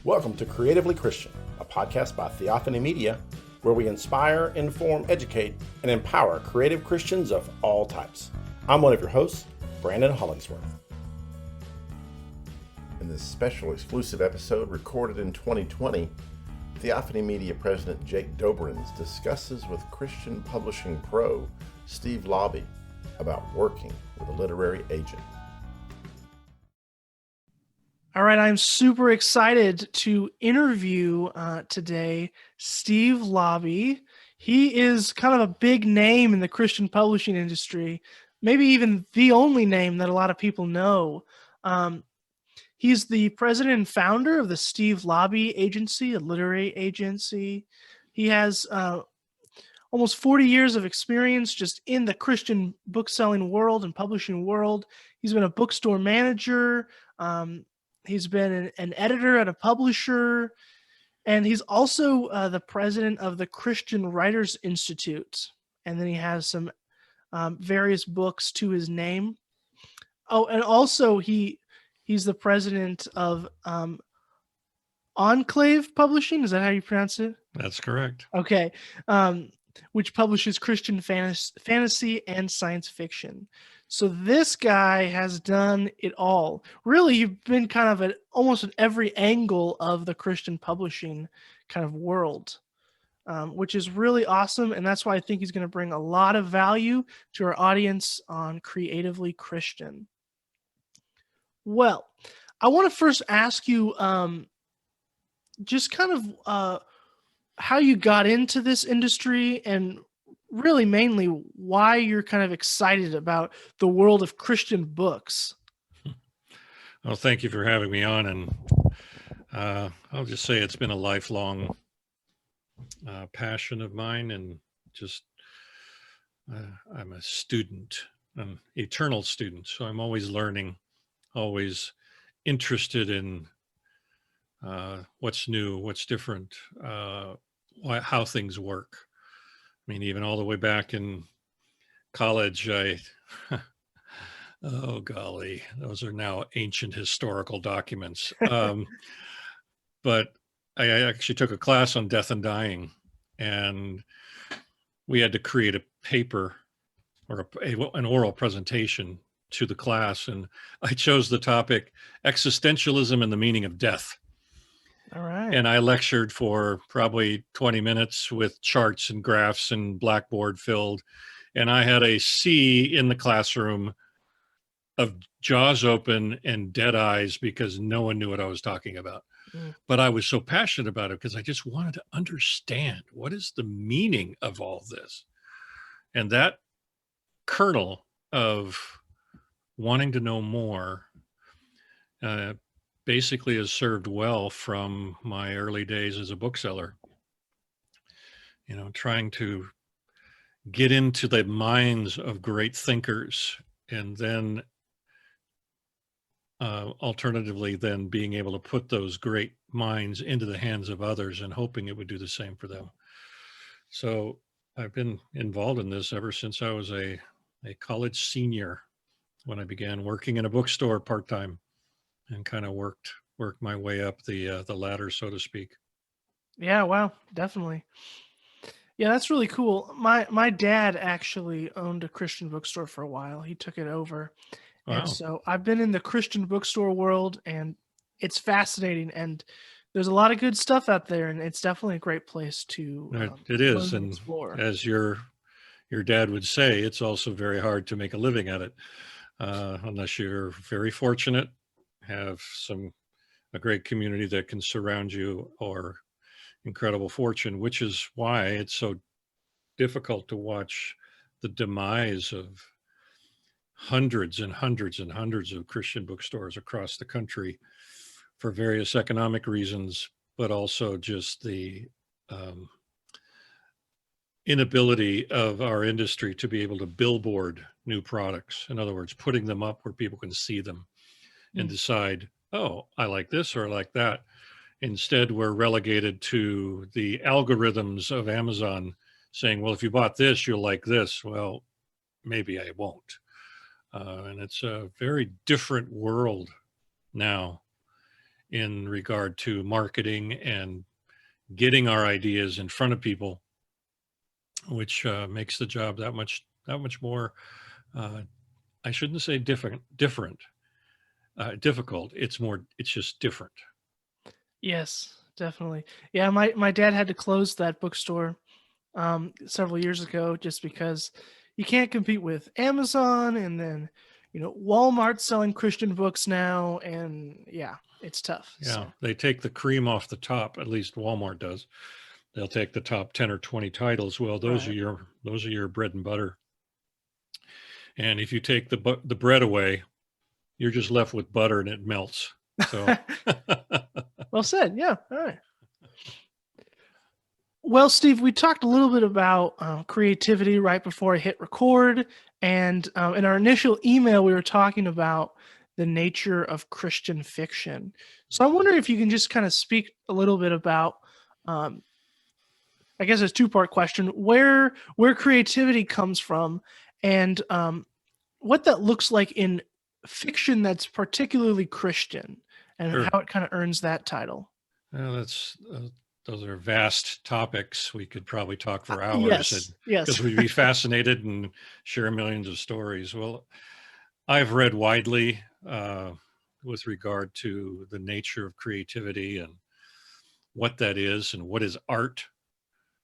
Welcome to Creatively Christian, a podcast by Theophany Media, where we inspire, inform, educate, and empower creative Christians of all types. I'm one of your hosts, Brandon Hollingsworth. In this special exclusive episode recorded in 2020, Theophany Media President Jake Doberenz discusses with Christian Publishing Pro Steve Laube about working with a literary agent. All right, I'm super excited to interview today Steve Laube. He is kind of a big name in the Christian publishing industry, maybe even the only name that a lot of people know. He's the president and founder of the Steve Laube Agency, a literary agency. He has almost 40 years of experience just in the Christian bookselling world and publishing world. He's been a bookstore manager. He's been an editor at a publisher, and he's also the president of the Christian Writers Institute. And then he has some various books to his name. Oh, and also he's the president of Enclave Publishing. Is that how you pronounce it? That's correct. Okay. Which publishes Christian fantasy and science fiction. So this guy has done it all. Really, you've been kind of at almost at every angle of the Christian publishing kind of world, which is really awesome. And that's why I think he's going to bring a lot of value to our audience on Creatively Christian. Well, I want to first ask you just kind of how you got into this industry and really mainly why you're kind of excited about the world of Christian books. Well, thank you for having me on. And I'll just say it's been a lifelong passion of mine. And just, I'm a student, an eternal student. So I'm always learning, always interested in what's new, what's different, how things work. I mean, even all the way back in college, oh golly, those are now ancient historical documents. But I actually took a class on death and dying, and we had to create a paper or an oral presentation to the class. And I chose the topic, existentialism and the meaning of death. All right. And I lectured for probably 20 minutes with charts and graphs and blackboard filled. And I had a C in the classroom of jaws open and dead eyes because no one knew what I was talking about. But I was so passionate about it because I just wanted to understand what is the meaning of all this. And that kernel of wanting to know more basically has served well from my early days as a bookseller. You know, trying to get into the minds of great thinkers, and then alternatively then being able to put those great minds into the hands of others and hoping it would do the same for them. So I've been involved in this ever since I was a college senior, when I began working in a bookstore part-time, and kind of worked my way up the ladder, so to speak. Yeah, wow, definitely. Yeah, that's really cool. My dad actually owned a Christian bookstore for a while. He took it over. Wow. And so I've been in the Christian bookstore world, and it's fascinating. And there's a lot of good stuff out there, and it's definitely a great place to It is, learn and and explore. as your dad would say, it's also very hard to make a living at it, unless you're very fortunate, have a great community that can surround you, or incredible fortune, which is why it's so difficult to watch the demise of hundreds and hundreds and hundreds of Christian bookstores across the country for various economic reasons, but also just the inability of our industry to be able to billboard new products. In other words, putting them up where people can see them and decide, oh, I like this or I like that. Instead, we're relegated to the algorithms of Amazon saying, well, if you bought this, you'll like this. Well, maybe I won't. And it's a very different world now in regard to marketing and getting our ideas in front of people, which makes the job that much more, I shouldn't say difficult. It's just different. Yes, definitely. Yeah, my dad had to close that bookstore several years ago just because you can't compete with Amazon, and then Walmart's selling Christian books now, and yeah, it's tough. Yeah, So they take the cream off the top. At least Walmart does. They'll take the top 10 or 20 titles. Well, those right. are your bread and butter. And if you take the bread away, you're just left with butter and it melts. So Well said. Yeah. All right. Well, Steve, we talked a little bit about creativity right before I hit record. And in our initial email, we were talking about the nature of Christian fiction. So I'm wondering if you can just kind of speak a little bit about, I guess it's a two-part question, where creativity comes from, and what that looks like in fiction that's particularly Christian, and sure. how it kind of earns that title. Well, those are vast topics. We could probably talk for hours, Yes. because we'd be fascinated and share millions of stories. Well, I've read widely with regard to the nature of creativity and what that is and what is art.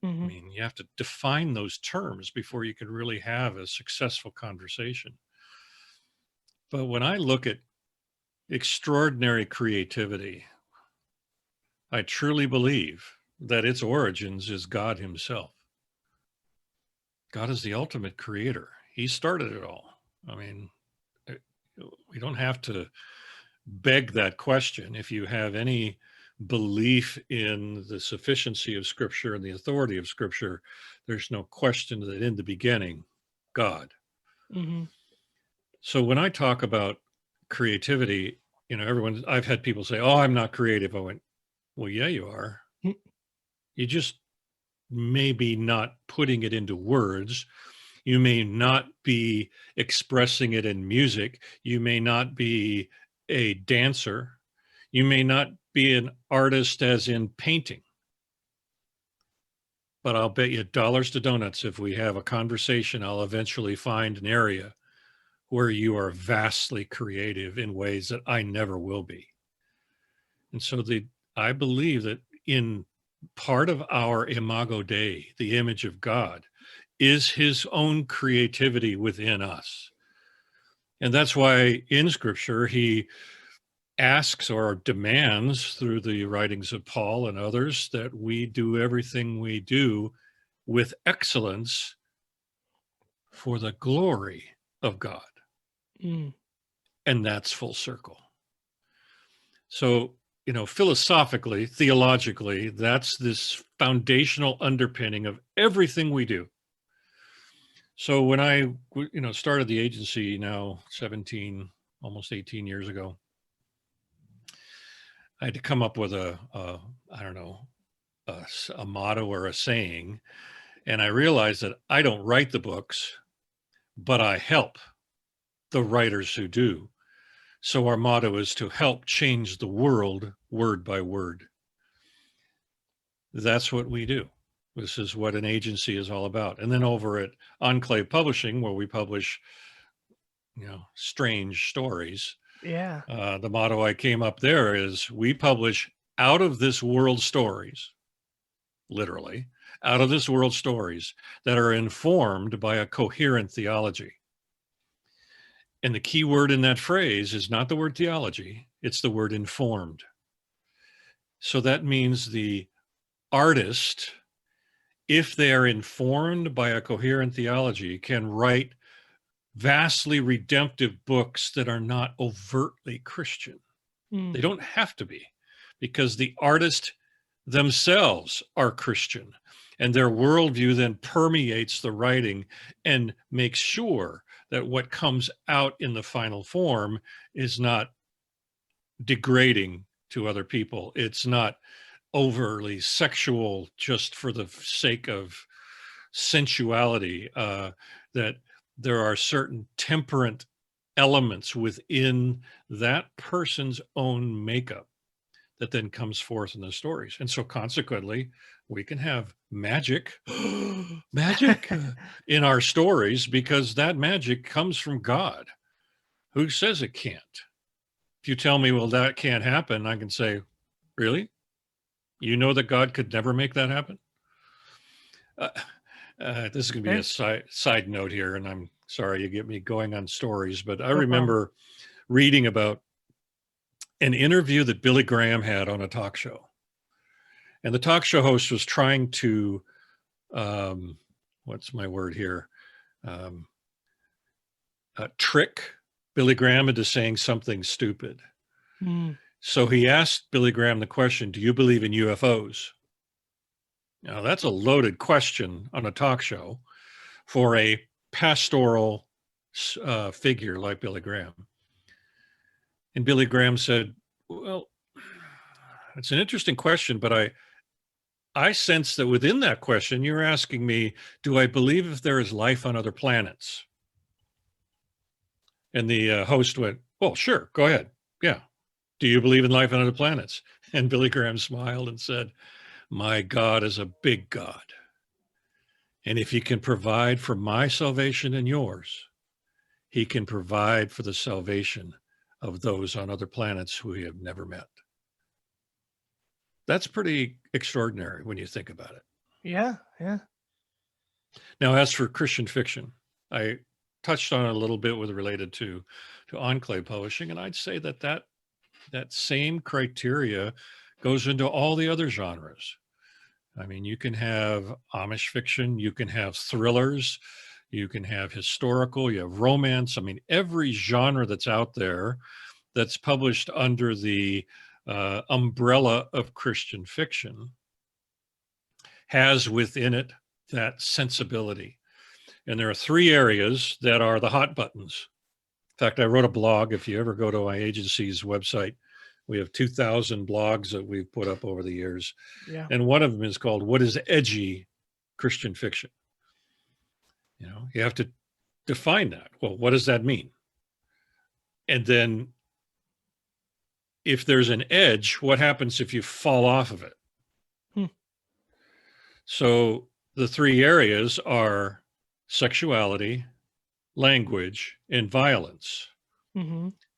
Mm-hmm. I mean, you have to define those terms before you can really have a successful conversation. But when I look at extraordinary creativity, I truly believe that its origins is God himself. God is the ultimate creator. He started it all. I mean, we don't have to beg that question. If you have any belief in the sufficiency of Scripture and the authority of Scripture, there's no question that in the beginning, God. Mm-hmm. So when I talk about creativity, I've had people say, "Oh, I'm not creative." I went, "Well, yeah, you are. You just maybe not putting it into words. You may not be expressing it in music. You may not be a dancer. You may not be an artist as in painting. But I'll bet you dollars to donuts, if we have a conversation, I'll eventually find an area where you are vastly creative in ways that I never will be." And so I believe that in part of our imago Dei, the image of God, is his own creativity within us. And that's why in Scripture, he asks or demands through the writings of Paul and others that we do everything we do with excellence for the glory of God. Mm. And that's full circle. So, philosophically, theologically, that's this foundational underpinning of everything we do. So when I, started the agency now 17, almost 18 years ago, I had to come up with a motto or a saying. And I realized that I don't write the books, but I help the writers who do. So our motto is to help change the world word by word. That's what we do. This is what an agency is all about. And then over at Enclave Publishing, where we publish, strange stories. Yeah. The motto I came up there is we publish out of this world stories, literally, out of this world stories that are informed by a coherent theology. And the key word in that phrase is not the word theology, it's the word informed. So that means the artist, if they are informed by a coherent theology, can write vastly redemptive books that are not overtly Christian. Mm. They don't have to be, because the artist themselves are Christian, and their worldview then permeates the writing and makes sure that what comes out in the final form is not degrading to other people. It's not overly sexual just for the sake of sensuality, that there are certain temperate elements within that person's own makeup that then comes forth in the stories. And so consequently, we can have magic, magic in our stories, because that magic comes from God. Who says it can't? If you tell me, well, that can't happen, I can say, really? You know that God could never make that happen? This is going to be a side note here, and I'm sorry you get me going on stories, but I remember reading about an interview that Billy Graham had on a talk show. And the talk show host was trying to, what's my word here? Trick Billy Graham into saying something stupid. So he asked Billy Graham the question, do you believe in UFOs? Now, that's a loaded question on a talk show for a pastoral figure like Billy Graham. And Billy Graham said, well, it's an interesting question, but I sense that within that question, you're asking me, do I believe if there is life on other planets? And the host went, well, sure, go ahead. Yeah. Do you believe in life on other planets? And Billy Graham smiled and said, my God is a big God. And if he can provide for my salvation and yours, he can provide for the salvation of those on other planets who we have never met. That's pretty extraordinary when you think about it. Yeah. Now, as for Christian fiction, I touched on it a little bit with related to Enclave Publishing, and I'd say that same criteria goes into all the other genres. I mean, you can have Amish fiction, you can have thrillers, you can have historical, you have romance. I mean, every genre that's out there that's published under the umbrella of Christian fiction has within it that sensibility. And there are three areas that are the hot buttons. In fact, I wrote a blog. If you ever go to my agency's website, we have 2,000 blogs that we've put up over the years. Yeah. And one of them is called What is Edgy Christian Fiction? You know, you have to define that. Well, what does that mean? And then if there's an edge, what happens if you fall off of it? So the three areas are sexuality, language, and violence.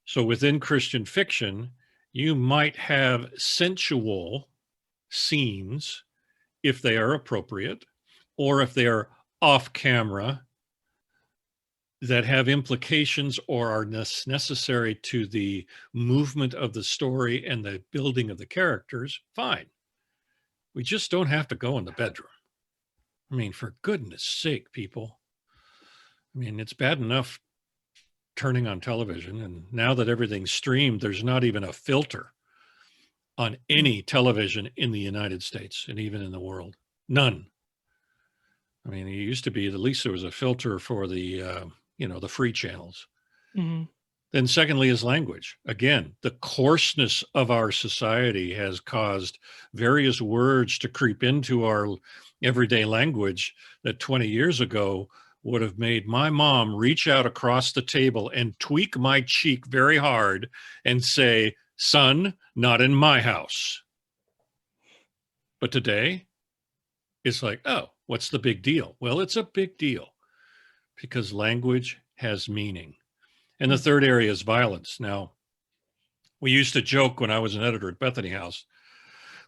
So within Christian fiction, you might have sensual scenes if they are appropriate, or if they are off camera that have implications or are necessary to the movement of the story and the building of the characters, fine. We just don't have to go in the bedroom. I mean, for goodness sake, people. I mean, it's bad enough turning on television, and now that everything's streamed, there's not even a filter on any television in the United States and even in the world. None. I mean, it used to be, at least there was a filter for the, the free channels. Then secondly is language. Again, the coarseness of our society has caused various words to creep into our everyday language that 20 years ago would have made my mom reach out across the table and tweak my cheek very hard and say, son, not in my house. But today, it's like, oh, what's the big deal? Well, it's a big deal because language has meaning. And the third area is violence. Now, we used to joke when I was an editor at Bethany House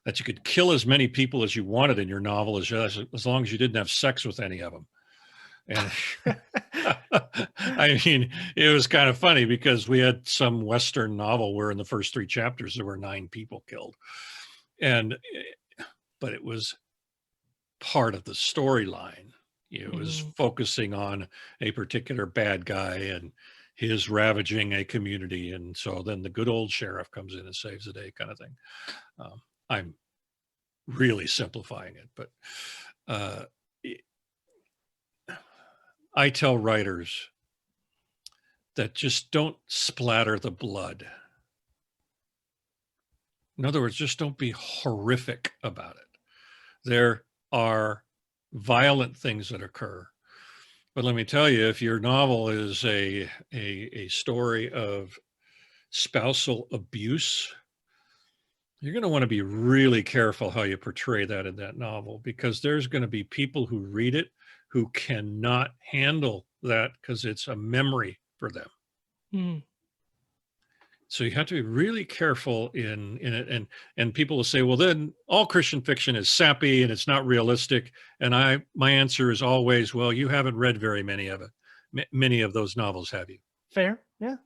that you could kill as many people as you wanted in your novel as long as you didn't have sex with any of them. And I mean, it was kind of funny because we had some Western novel where in the first 3 chapters, there were 9 people killed. But it was part of the storyline. It was focusing on a particular bad guy and his ravaging a community. And so then the good old sheriff comes in and saves the day, kind of thing. I'm really simplifying it, but I tell writers that just don't splatter the blood. In other words, just don't be horrific about it. There are violent things that occur. But let me tell you, if your novel is a story of spousal abuse, You're going to want to be really careful how you portray that in that novel, because there's going to be people who read it who cannot handle that because it's a memory for them. Mm. So you have to be really careful in it. And people will say, well, then all Christian fiction is sappy and it's not realistic. And my answer is always, well, you haven't read very many of it. Many of those novels, have you? Fair. Yeah.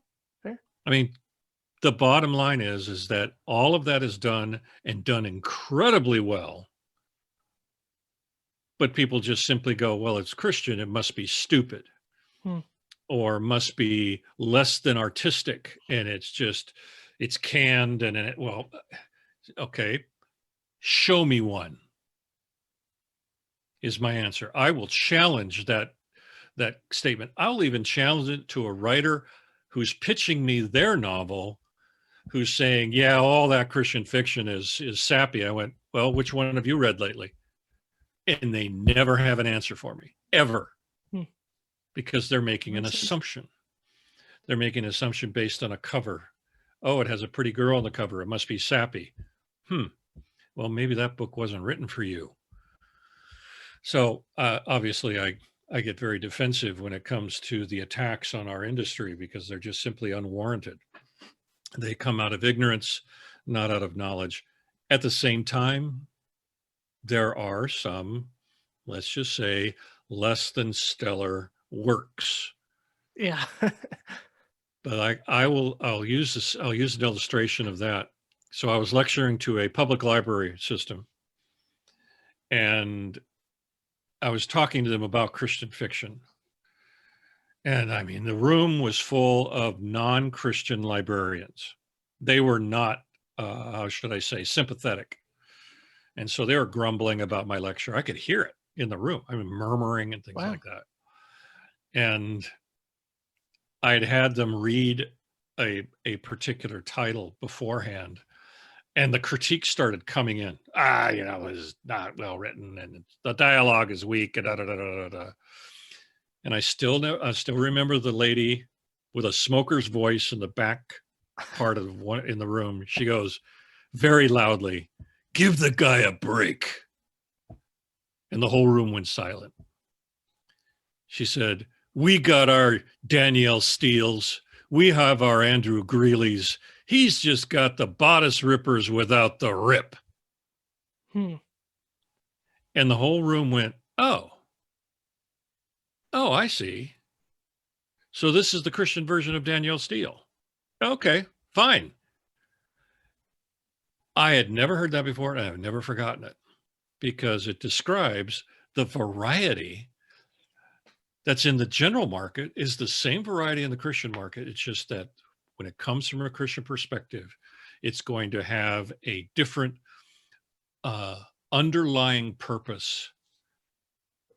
Fair. I mean, the bottom line is that all of that is done and done incredibly well. But people just simply go, well, it's Christian, it must be stupid. Or must be less than artistic, and it's canned, and well, okay, show me one is my answer. I will challenge that statement. I'll even challenge it to a writer who's pitching me their novel, who's saying, yeah, all that Christian fiction is sappy. I went, well, which one have you read lately? And they never have an answer for me, ever. Because they're making an assumption. They're making an assumption based on a cover. Oh, it has a pretty girl on the cover. It must be sappy. Well, maybe that book wasn't written for you. So obviously, I get very defensive when it comes to the attacks on our industry, because they're just simply unwarranted. They come out of ignorance, not out of knowledge. At the same time, there are some, let's just say, less than stellar works. Yeah. But I'll use an illustration of that. So I was lecturing to a public library system, and I was talking to them about Christian fiction. And I mean, the room was full of non-Christian librarians. They were not, how should I say, sympathetic. And so they were grumbling about my lecture. I could hear it in the room. I mean, murmuring and things like that. And I'd had them read a particular title beforehand, and the critique started coming in. It was not well written, and the dialogue is weak, and da da da da da. And I still remember the lady with a smoker's voice in the back part of one in the room. She goes very loudly, "Give the guy a break." And the whole room went silent. She said, "We got our Danielle Steeles. We have our Andrew Greeley's. He's just got the bodice rippers without the rip." And the whole room went, oh, I see. So this is the Christian version of Danielle Steele. Okay, fine. I had never heard that before, and I've never forgotten it, because it describes the variety that's in the general market is the same variety in the Christian market. It's just that when it comes from a Christian perspective, it's going to have a different underlying purpose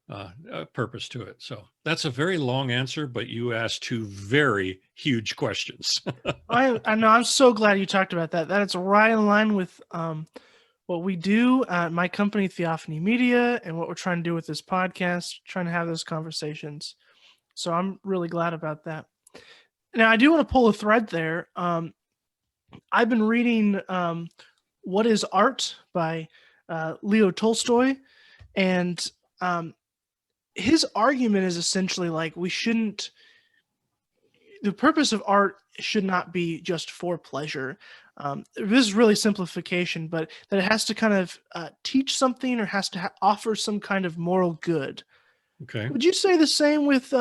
to it. So that's a very long answer, but you asked two very huge questions. I know. I'm so glad you talked about that. That is right in line with what we do at my company, Theophany Media, and what we're trying to do with this podcast, trying to have those conversations. So I'm really glad about that. Now, I do want to pull a thread there. I've been reading What is Art by Leo Tolstoy, and his argument is essentially like the purpose of art should not be just for pleasure. This is really simplification, but that it has to kind of teach something, or has to offer some kind of moral good. Okay. Would you say the same with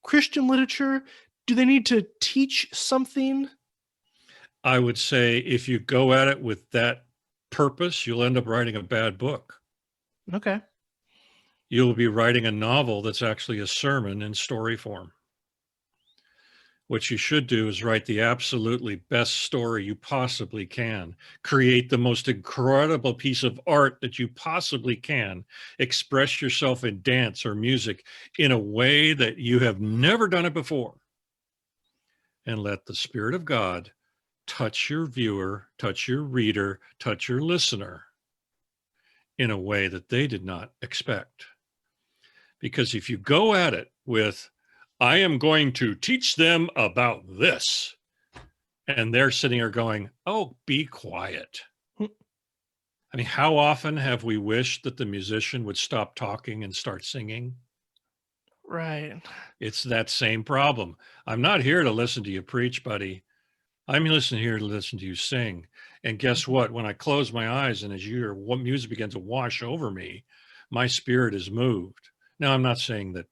Christian literature? Do they need to teach something? I would say if you go at it with that purpose, you'll end up writing a bad book. Okay. You'll be writing a novel that's actually a sermon in story form. What you should do is write the absolutely best story you possibly can. Create the most incredible piece of art that you possibly can. Express yourself in dance or music in a way that you have never done it before. And let the Spirit of God touch your viewer, touch your reader, touch your listener in a way that they did not expect. Because if you go at it with, I am going to teach them about this, and they're sitting there going, oh, be quiet. I mean, how often have we wished that the musician would stop talking and start singing? Right. It's that same problem. I'm not here to listen to you preach, buddy. I'm listening here to listen to you sing. And guess what? When I close my eyes and as your music begins to wash over me, my spirit is moved. Now, I'm not saying that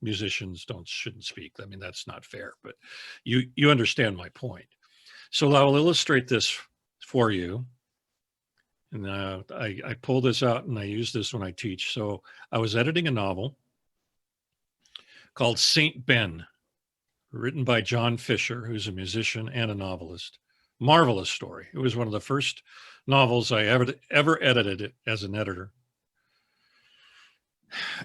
musicians shouldn't speak. I mean, that's not fair, but you understand my point. So I will illustrate this for you. And I pull this out and I use this when I teach. So I was editing a novel called Saint Ben, written by John Fisher, who's a musician and a novelist. Marvelous story. It was one of the first novels I ever edited as an editor.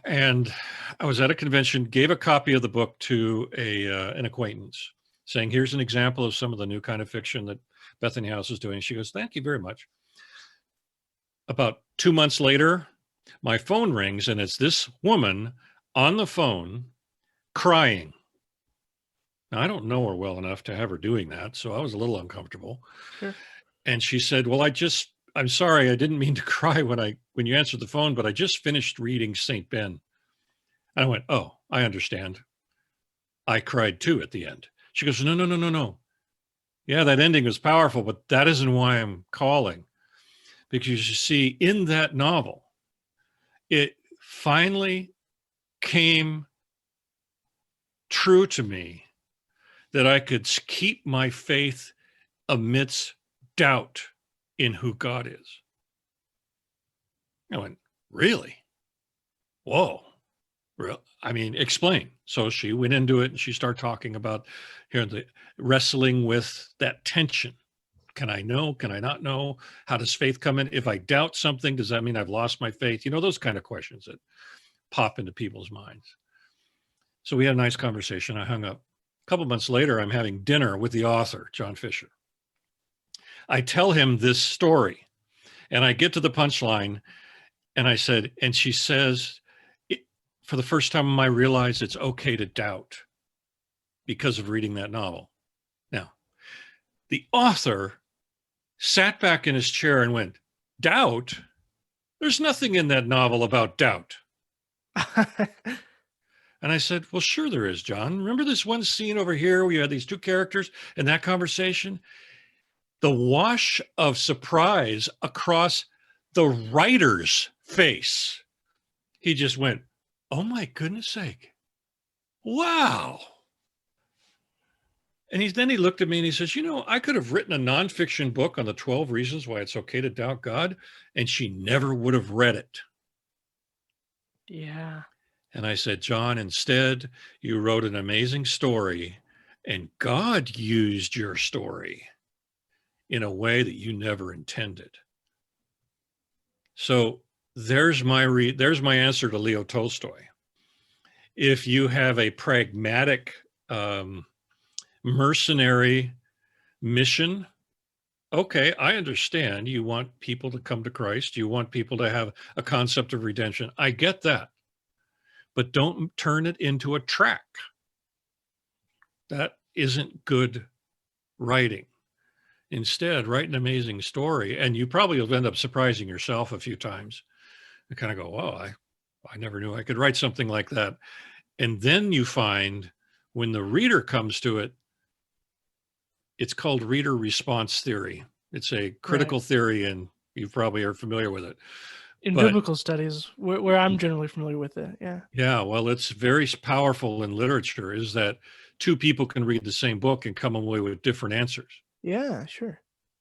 And I was at a convention, gave a copy of the book to an acquaintance, saying, here's an example of some of the new kind of fiction that Bethany House is doing. She goes, thank you very much. About 2 months later, my phone rings and it's this woman on the phone crying. Now, I don't know her well enough to have her doing that, so I was a little uncomfortable. Sure. And she said, well, I'm sorry, I didn't mean to cry when you answered the phone, but I just finished reading St. Ben. And I went, oh, I understand. I cried too at the end. She goes, no. Yeah, that ending was powerful, but that isn't why I'm calling. Because you see, in that novel, it finally came true to me that I could keep my faith amidst doubt in who God is. I went, really? Whoa. I mean, explain. So she went into it and she started talking about the wrestling with that tension. Can I know? Can I not know? How does faith come in? If I doubt something, does that mean I've lost my faith? Those kind of questions that pop into people's minds. So we had a nice conversation. I hung up. A couple months later, I'm having dinner with the author, John Fisher. I tell him this story and I get to the punchline and I said, and she says, for the first time I realized it's okay to doubt because of reading that novel. Now, the author sat back in his chair and went, doubt? There's nothing in that novel about doubt. And I said, well, sure there is, John. Remember this one scene over here where you had these two characters in that conversation? The wash of surprise across the writer's face. He just went, oh my goodness sake. Wow. And then he looked at me and he says, I could have written a nonfiction book on the 12 reasons why it's okay to doubt God, and she never would have read it. Yeah. And I said, John, instead, you wrote an amazing story, and God used your story in a way that you never intended. So there's my answer to Leo Tolstoy. If you have a pragmatic, mercenary mission, okay, I understand. You want people to come to Christ. You want people to have a concept of redemption. I get that. But don't turn it into a track. That isn't good writing. Instead, write an amazing story, and you probably will end up surprising yourself a few times. You kind of go, oh, I never knew I could write something like that. And then you find when the reader comes to it, it's called reader response theory. It's a critical theory, and you probably are familiar with it. In biblical studies, where I'm generally familiar with it, yeah. Yeah, well, it's very powerful in literature, is that two people can read the same book and come away with different answers. Yeah, sure.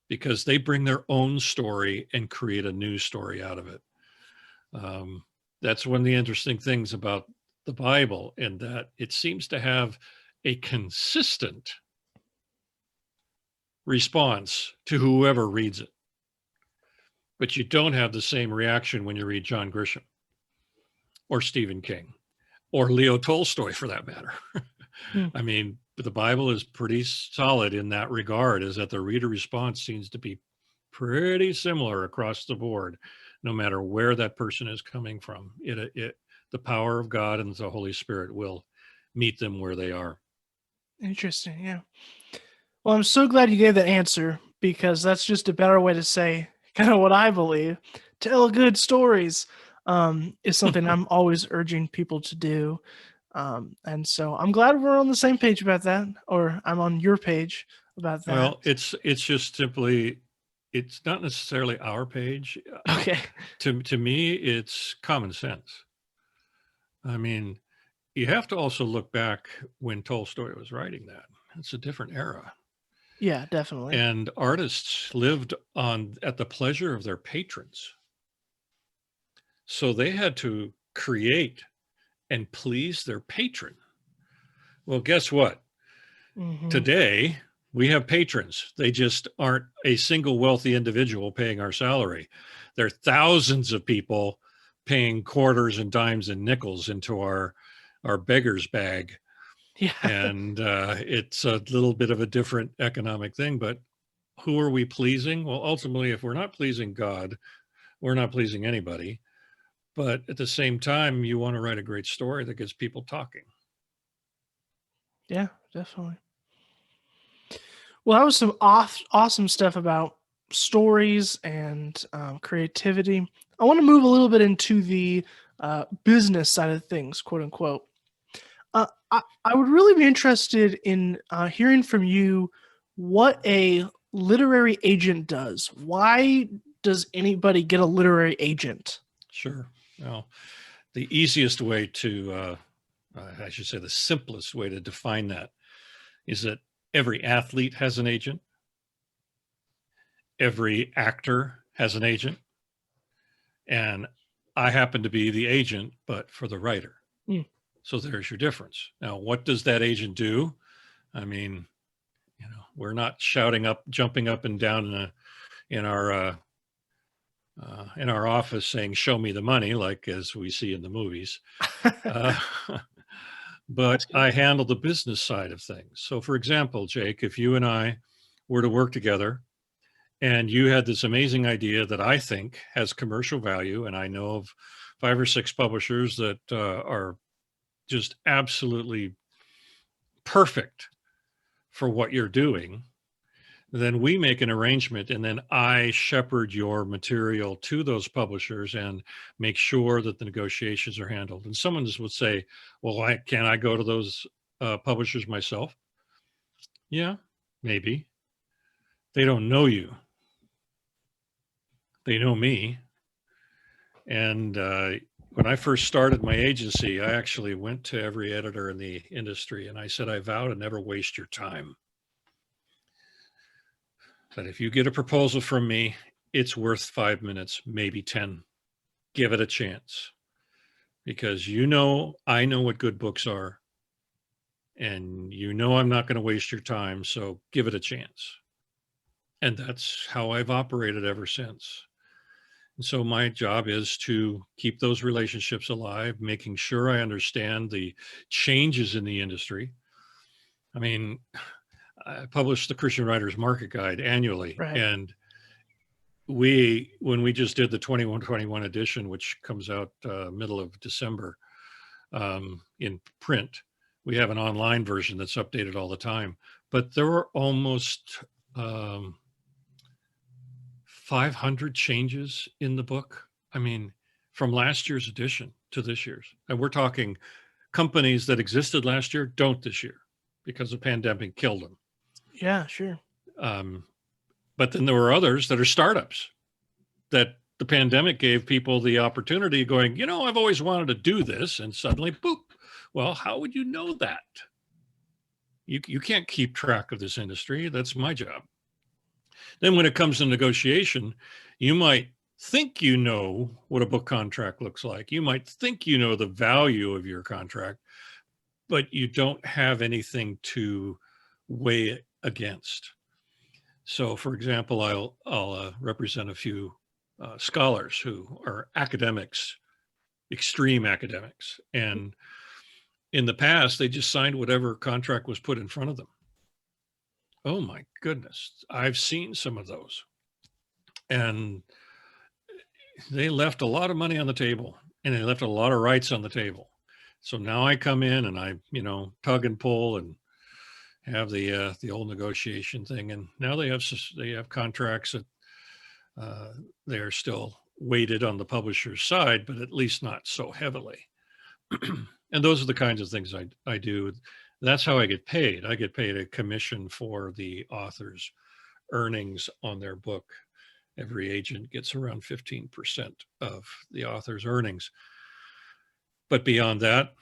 Because they bring their own story and create a new story out of it. That's one of the interesting things about the Bible, in that it seems to have a consistent response to whoever reads it. But you don't have the same reaction when you read John Grisham or Stephen King or Leo Tolstoy, for that matter. I mean, the Bible is pretty solid in that regard, is that the reader response seems to be pretty similar across the board, no matter where that person is coming from. The power of God and the Holy Spirit will meet them where they are. Interesting, yeah. Well, I'm so glad you gave that answer, because that's just a better way to say kind of what I believe. Tell good stories is something I'm always urging people to do. And so I'm glad we're on the same page about that, or I'm on your page about that. Well, it's just simply, it's not necessarily our page. Okay. To me, it's common sense. I mean, you have to also look back when Tolstoy was writing that. It's a different era. Yeah, definitely. And artists lived at the pleasure of their patrons. So they had to create and please their patron. Well, guess what? Mhm. Today, we have patrons. They just aren't a single wealthy individual paying our salary. There are thousands of people paying quarters and dimes and nickels into our beggar's bag. Yeah. And it's a little bit of a different economic thing, but who are we pleasing? Well, ultimately, if we're not pleasing God, we're not pleasing anybody. But at the same time, you want to write a great story that gets people talking. Yeah, definitely. Well, that was some awesome stuff about stories and creativity. I want to move a little bit into the business side of things, quote unquote. I would really be interested in hearing from you what a literary agent does. Why does anybody get a literary agent? Sure. Well, the easiest way to, I should say, the simplest way to define that is that every athlete has an agent. Every actor has an agent. And I happen to be the agent, but for the writer. Hmm. So there's your difference. Now, what does that agent do? I mean, we're not jumping up and down in our office saying, "Show me the money," like as we see in the movies. But I handle the business side of things. So, for example, Jake, if you and I were to work together, and you had this amazing idea that I think has commercial value, and I know of 5 or 6 publishers that are just absolutely perfect for what you're doing, then we make an arrangement, and then I shepherd your material to those publishers and make sure that the negotiations are handled. And someone just would say, well, can I go to those publishers myself? Yeah, maybe. They don't know you. They know me. And when I first started my agency, I actually went to every editor in the industry and I said, I vow to never waste your time. But if you get a proposal from me, it's worth 5 minutes, maybe 10. Give it a chance. Because I know what good books are. And I'm not going to waste your time. So give it a chance. And that's how I've operated ever since. And so my job is to keep those relationships alive, making sure I understand the changes in the industry. I mean, I publish the Christian Writers Market Guide annually. Right. And when we just did the 21-21 edition, which comes out middle of December in print, we have an online version that's updated all the time. But there were almost 500 changes in the book. I mean, from last year's edition to this year's. And we're talking companies that existed last year don't this year because the pandemic killed them. Yeah, sure. But then there were others that are startups that the pandemic gave people the opportunity going, I've always wanted to do this. And suddenly, boop. Well, how would you know that? You can't keep track of this industry. That's my job. Then when it comes to negotiation, you might think you know what a book contract looks like. You might think you know the value of your contract, but you don't have anything to weigh it against. So, for example, I'll represent a few scholars who are academics, extreme academics. And in the past, they just signed whatever contract was put in front of them. Oh my goodness. I've seen some of those. And they left a lot of money on the table and they left a lot of rights on the table. So now I come in and I, tug and pull and have the old negotiation thing. And now they have contracts that They're still weighted on the publisher's side, but at least not so heavily. And those are the kinds of things I do. That's how I get paid. I get paid a commission for the author's earnings on their book. Every agent gets around 15% of the author's earnings. But beyond that,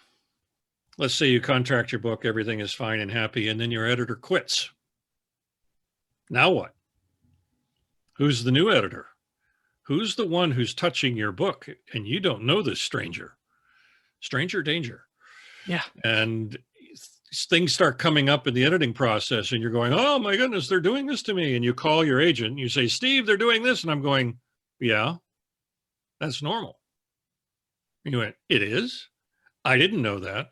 let's say you contract your book, everything is fine and happy, and then your editor quits. Now what? Who's the new editor? Who's the one who's touching your book? And you don't know this stranger. Stranger danger. Yeah. And things start coming up in the editing process, and you're going, oh my goodness, they're doing this to me. And you call your agent and you say, Steve, they're doing this. And I'm going, yeah, that's normal. And you went, it is? I didn't know that.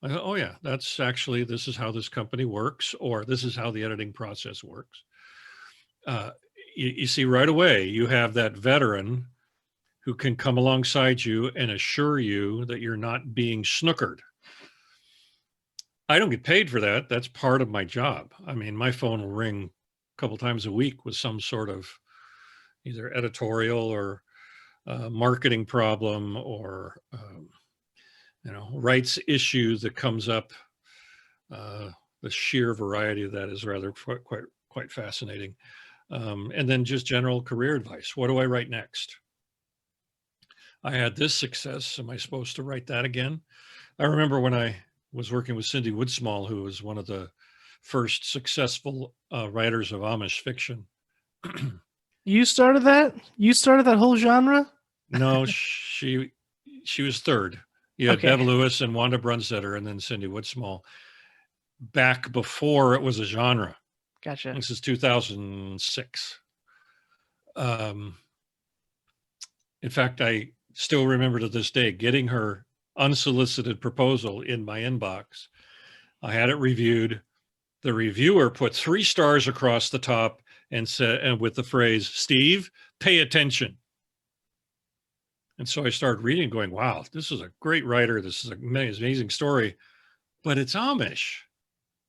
I thought, oh yeah, that's actually, this is how this company works, or this is how the editing process works. You see right away, you have that veteran who can come alongside you and assure you that you're not being snookered. I don't get paid for that. That's part of my job. I mean, my phone will ring a couple times a week with some sort of either editorial or marketing problem or rights issue that comes up. The sheer variety of that is rather quite fascinating. And then just general career advice. What do I write next? I had this success. Am I supposed to write that again? I remember when I was working with Cindy Woodsmall, who was one of the first successful writers of Amish fiction. You started that? You started that whole genre? No, she was third. You had Bev Lewis and Wanda Brunstetter, and then Cindy Woodsmall. Back before it was a genre. Gotcha. This is 2006. In fact, I still remember to this day getting her unsolicited proposal in my inbox. I had it reviewed. The reviewer put 3 stars across the top and said, and with the phrase, Steve, pay attention. And so I started reading, going, wow, this is a great writer. This is an amazing story, but it's Amish.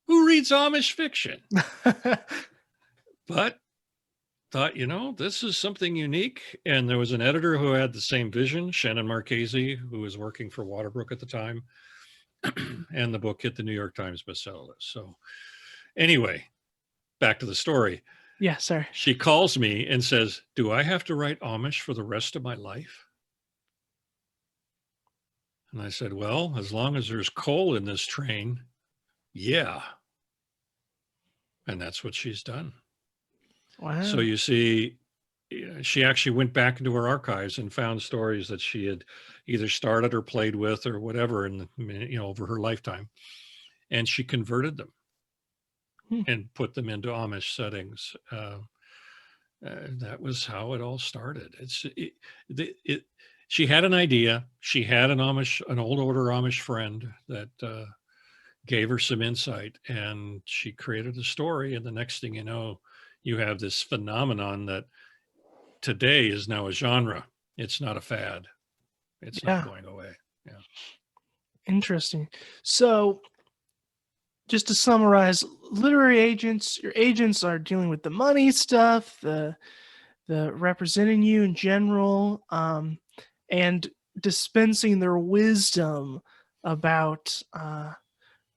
Who reads Amish fiction? But thought, this is something unique. And there was an editor who had the same vision, Shannon Marchese, who was working for Waterbrook at the time. And the book hit the New York Times bestseller list. So anyway, back to the story. Yeah, sorry. She calls me and says, do I have to write Amish for the rest of my life? And I said, well, as long as there's coal in this train, yeah. And that's what she's done. Wow. So you see, she actually went back into her archives and found stories that she had either started or played with or whatever, over her lifetime, and she converted them and put them into Amish settings. That was how it all started. She had an idea. She had an old order Amish friend that gave her some insight, and she created a story. And the next thing you know, you have this phenomenon that today is now a genre. It's not a fad. It's not going away. Yeah. Interesting. So just to summarize, literary agents, your agents are dealing with the money stuff, the representing you in general, and dispensing their wisdom about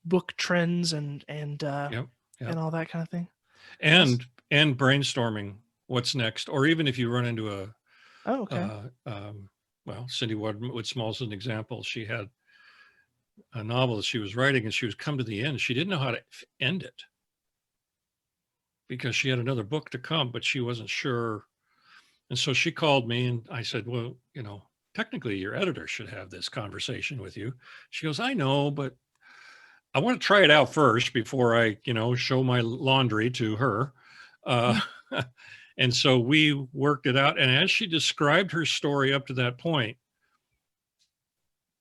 book trends and all that kind of thing. And brainstorming what's next, or even if you run into Cindy Woodsmall's an example. She had a novel that she was writing, and she was come to the end. She didn't know how to end it because she had another book to come, but she wasn't sure. And so she called me, and I said, well, technically your editor should have this conversation with you. She goes, I know, but I want to try it out first before I, show my laundry to her. And so we worked it out. And as she described her story up to that point,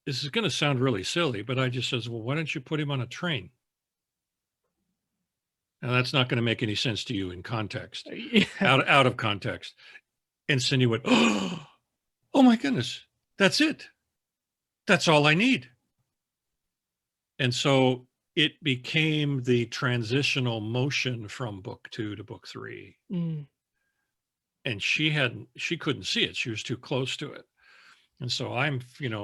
this is going to sound really silly, but I just says, well, why don't you put him on a train? Now that's not going to make any sense to you in context, out of context. And Cindy went, oh my goodness, that's it. That's all I need. And so it became the transitional motion from book 2 to book 3. and she couldn't see it. She was too close to it. And so I'm,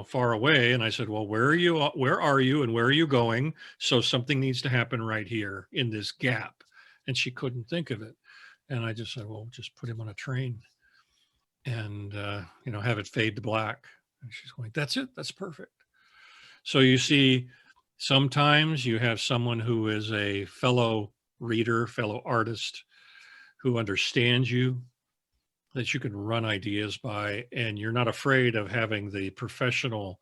far away. And I said, well, where are you and where are you going? So something needs to happen right here in this gap. And she couldn't think of it. And I just said, well, just put him on a train and, have it fade to black. And she's going, that's it. That's perfect. So you see, sometimes you have someone who is a fellow reader, fellow artist who understands you, that you can run ideas by, and you're not afraid of having the professional,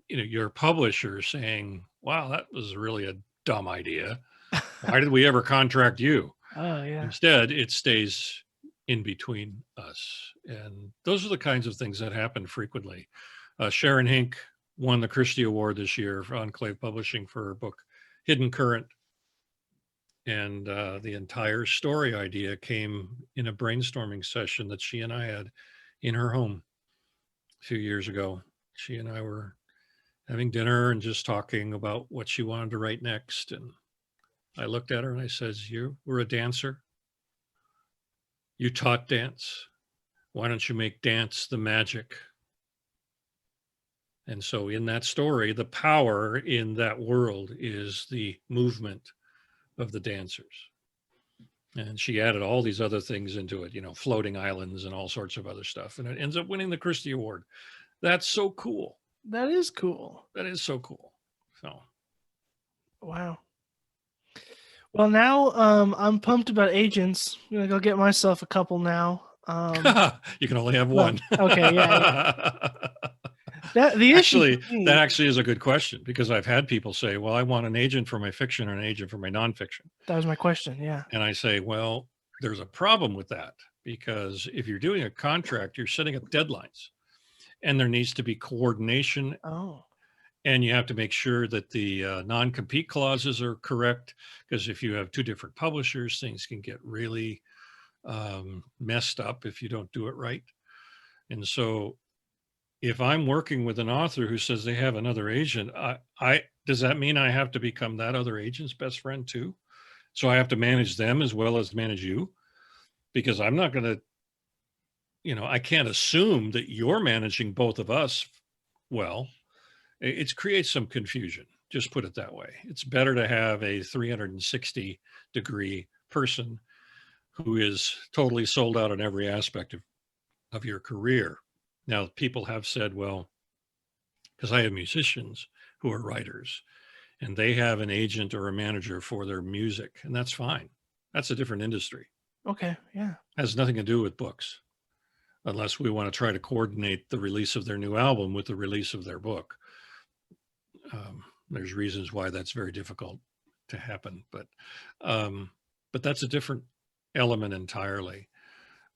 your publisher saying, wow, that was really a dumb idea. Why did we ever contract you? Oh, yeah. Instead, it stays in between us. And those are the kinds of things that happen frequently. Sharon Hink won the Christie Award this year for Enclave Publishing for her book, Hidden Current. And the entire story idea came in a brainstorming session that she and I had in her home a few years ago. She and I were having dinner and just talking about what she wanted to write next. And I looked at her and I says, you were a dancer. You taught dance. Why don't you make dance the magic? And so in that story, the power in that world is the movement of the dancers. And she added all these other things into it, floating islands and all sorts of other stuff. And it ends up winning the Christie Award. That's so cool. That is cool. That is so cool. So. Wow. Well, now I'm pumped about agents. I'm going to go get myself a couple now. You can only have one. Okay, yeah. That actually is a good question, because I've had people say, well, I want an agent for my fiction and an agent for my nonfiction. That was my question. Yeah. And I say, well, there's a problem with that, because if you're doing a contract, you're setting up deadlines, and there needs to be coordination. Oh. And you have to make sure that the non-compete clauses are correct, because if you have two different publishers, things can get really messed up if you don't do it right. And so if I'm working with an author who says they have another agent, does that mean I have to become that other agent's best friend too? So I have to manage them as well as manage you? Because I'm not going to, I can't assume that you're managing both of us well. It creates some confusion, just put it that way. It's better to have a 360-degree person who is totally sold out in every aspect of your career. Now, people have said, well, because I have musicians who are writers, and they have an agent or a manager for their music, and that's fine. That's a different industry. Okay, yeah. Has nothing to do with books, unless we want to try to coordinate the release of their new album with the release of their book. There's reasons why that's very difficult to happen, but that's a different element entirely.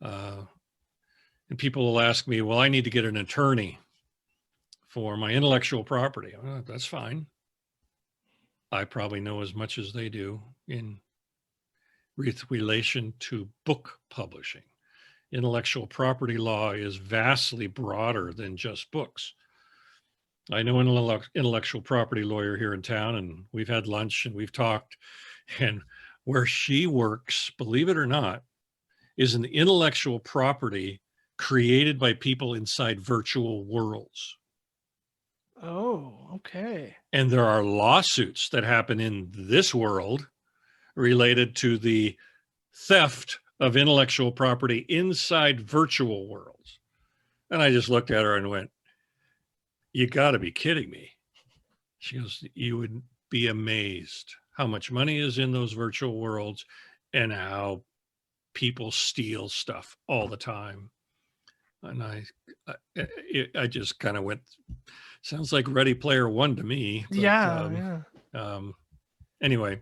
And people will ask me, well, I need to get an attorney for my intellectual property. That's fine. I probably know as much as they do with relation to book publishing. Intellectual property law is vastly broader than just books. I know an intellectual property lawyer here in town, and we've had lunch and we've talked, and where she works, believe it or not, is an intellectual property created by people inside virtual worlds. Oh, okay. And there are lawsuits that happen in this world related to the theft of intellectual property inside virtual worlds. And I just looked at her and went, you got to be kidding me. She goes, you would be amazed how much money is in those virtual worlds and how people steal stuff all the time. And I just kind of went, sounds like Ready Player One to me. But, yeah. Anyway,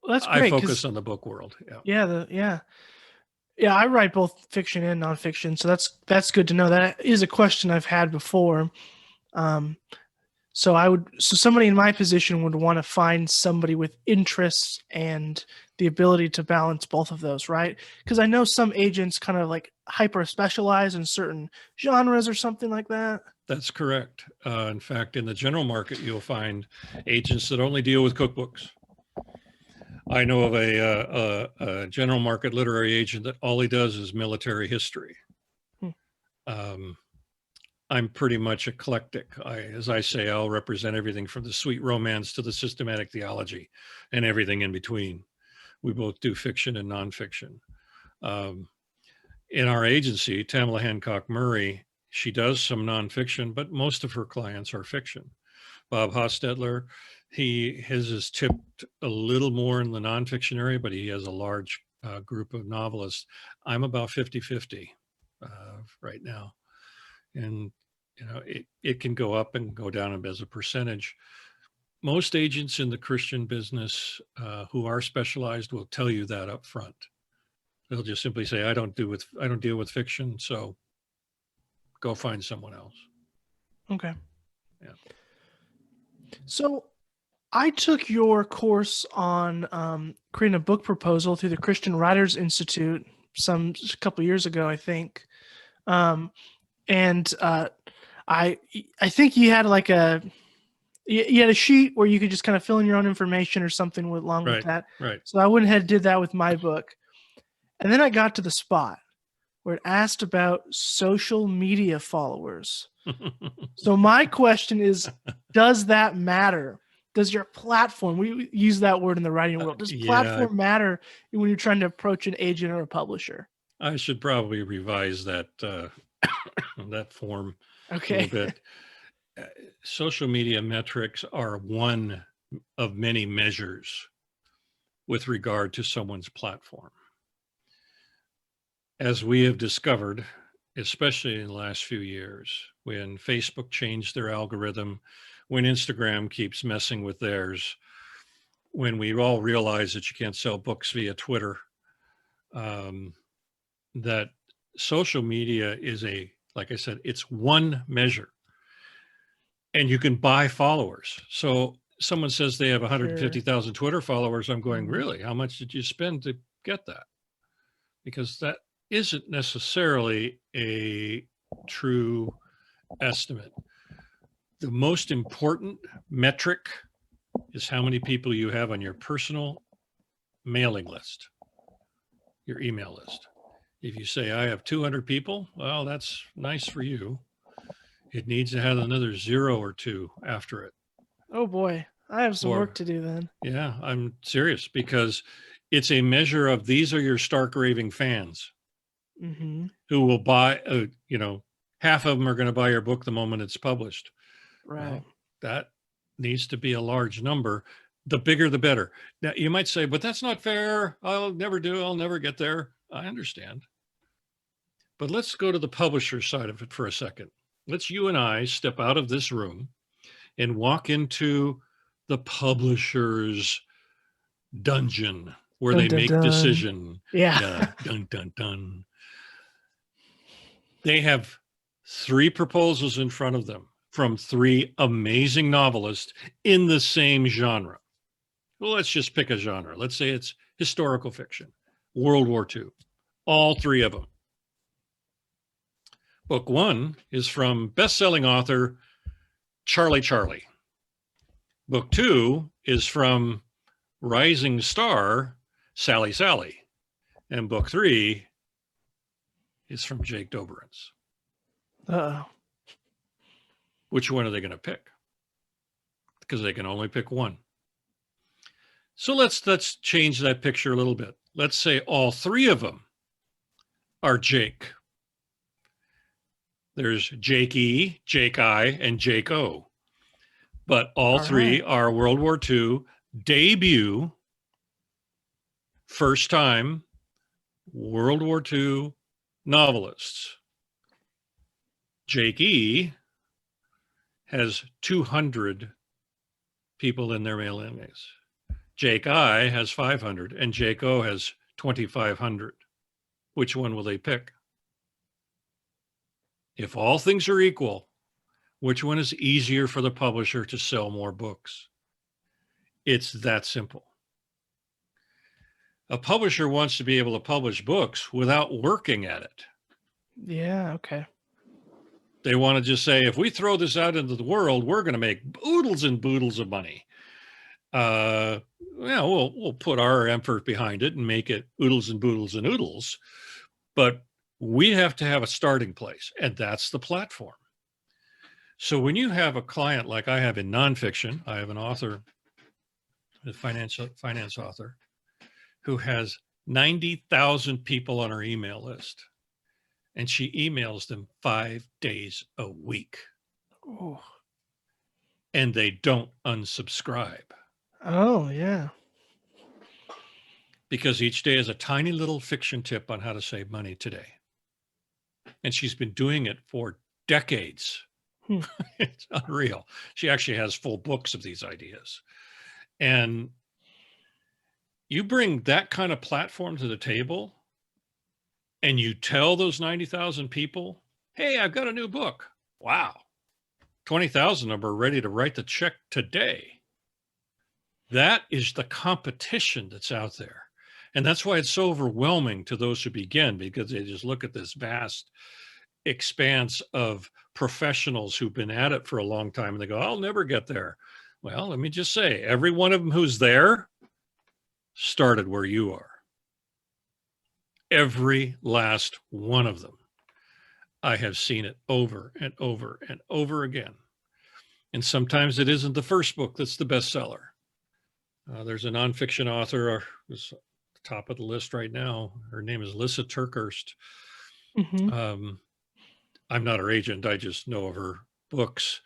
well, that's great. I focus on the book world. Yeah. Yeah, I write both fiction and nonfiction, so that's good to know. That is a question I've had before. So somebody in my position would want to find somebody with interests and the ability to balance both of those, right? Because I know some agents kind of like hyper specialize in certain genres or something like that. That's correct. In fact, in the general market, you'll find agents that only deal with cookbooks. I know of a general market literary agent that all he does is military history. I'm pretty much eclectic. As I say, I'll represent everything from the sweet romance to the systematic theology and everything in between. We both do fiction and nonfiction. In our agency, Tamala Hancock Murray, she does some nonfiction, but most of her clients are fiction. Bob Hostetler, his is tipped a little more in the nonfiction area, but he has a large group of novelists. I'm about 50-50 right now. And, it can go up and go down as a percentage. Most agents in the Christian business who are specialized will tell you that up front. They'll just simply say, I don't deal with fiction, so go find someone else. Okay. Yeah. So I took your course on creating a book proposal through the Christian Writers Institute a couple years ago, I think. I think you had you had a sheet where you could just kind of fill in your own information or something along with that. Right. So I went ahead and did that with my book. And then I got to the spot where it asked about social media followers. So my question is, does that matter? Does your platform, we use that word in the writing world, does platform matter when you're trying to approach an agent or a publisher? I should probably revise that that form a little bit. Social media metrics are one of many measures with regard to someone's platform. As we have discovered, especially in the last few years, when Facebook changed their algorithm, when Instagram keeps messing with theirs, when we all realize that you can't sell books via Twitter, that social media is like I said, it's one measure. And you can buy followers. So someone says they have 150,000 Twitter followers. I'm going, really? How much did you spend to get that? Because that isn't necessarily a true estimate. The most important metric is how many people you have on your personal mailing list, your email list. If you say, I have 200 people, well, that's nice for you. It needs to have another 0 or 2 after it. Oh boy, I have some work to do then. Yeah, I'm serious, because it's a measure of, these are your stark raving fans who will buy, half of them are going to buy your book the moment it's published. Right. Well, that needs to be a large number. The bigger, the better. Now, you might say, but that's not fair. I'll never get there. I understand. But let's go to the publisher side of it for a second. Let's you and I step out of this room and walk into the publisher's dungeon where they make decision. Yeah. Dun, dun, dun. They have 3 proposals in front of them from 3 amazing novelists in the same genre. Well, let's just pick a genre. Let's say it's historical fiction, World War II, all 3 of them. Book 1 is from best-selling author Charlie Charlie. Book 2 is from rising star Sally Sally. And book 3 is from Jake Doberenz. Uh-oh. Which one are they going to pick? Because they can only pick one. So let's change that picture a little bit. Let's say all 3 of them are Jake. There's Jake E, Jake I, and Jake O. But all 3 are World War II debut, first time World War II novelists. Jake E has 200 people in their mailing list. Jake I has 500, and Jake O has 2,500. Which one will they pick? If all things are equal, which one is easier for the publisher to sell more books? It's that simple. A publisher wants to be able to publish books without working at it. Yeah, okay. They want to just say, if we throw this out into the world, we're going to make oodles and boodles of money. Yeah, we'll put our effort behind it and make it oodles and boodles and oodles, but we have to have a starting place, and that's the platform. So when you have a client like I have in nonfiction, I have an author, a finance author, who has 90,000 people on her email list, and she emails them 5 days a week. Oh. And they don't unsubscribe. Oh, yeah. Because each day is a tiny little fiction tip on how to save money today. And she's been doing it for decades. It's unreal. She actually has full books of these ideas. And you bring that kind of platform to the table and you tell those 90,000 people, hey, I've got a new book. Wow. 20,000 of them are ready to write the check today. That is the competition that's out there. And that's why it's so overwhelming to those who begin, because they just look at this vast expanse of professionals who've been at it for a long time and they go, I'll never get there. Well, let me just say, every one of them who's there started where you are. Every last one of them. I have seen it over and over and over again. And sometimes it isn't the first book that's the bestseller. There's a nonfiction author who's at the top of the list right now. Her name is Lissa Turkhurst. I'm not her agent. I just know of her books.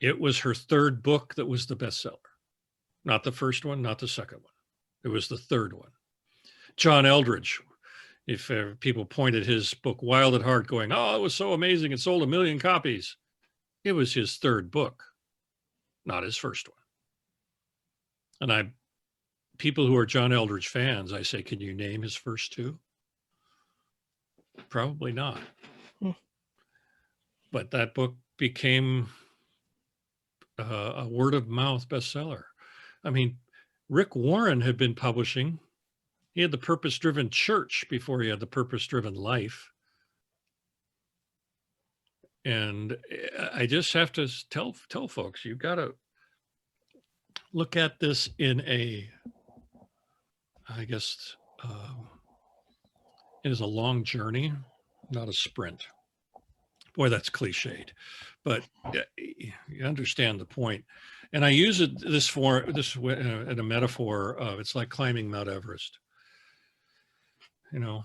It was her third book that was the bestseller. Not the first one, not the second one. It was the third one. John Eldredge, if people pointed his book Wild at Heart going, oh, it was so amazing. It sold 1 million copies. It was his third book, not his first one. And people who are John Eldredge fans, I say, can you name his first two? Probably not. But that book became a word of mouth bestseller. I mean, Rick Warren had been publishing. He had the Purpose-Driven Church before he had the Purpose-Driven Life. And I just have to tell folks, you've got to look at this in it is a long journey, not a sprint. Boy, that's cliched, but you understand the point. And I use this in a metaphor of it's like climbing Mount Everest. You know,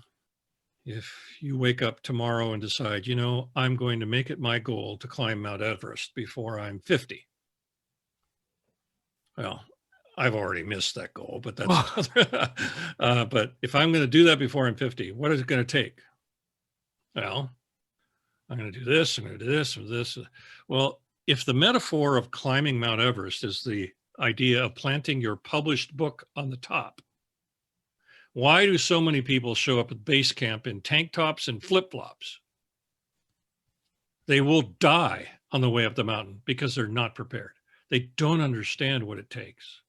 if you wake up tomorrow and decide, I'm going to make it my goal to climb Mount Everest before I'm 50. Well, I've already missed that goal, but that's but if I'm going to do that before I'm 50, what is it going to take? Well, I'm going to do this, I'm going to do this, and this. Well, if the metaphor of climbing Mount Everest is the idea of planting your published book on the top, why do so many people show up at base camp in tank tops and flip-flops? They will die on the way up the mountain because they're not prepared. They don't understand what it takes.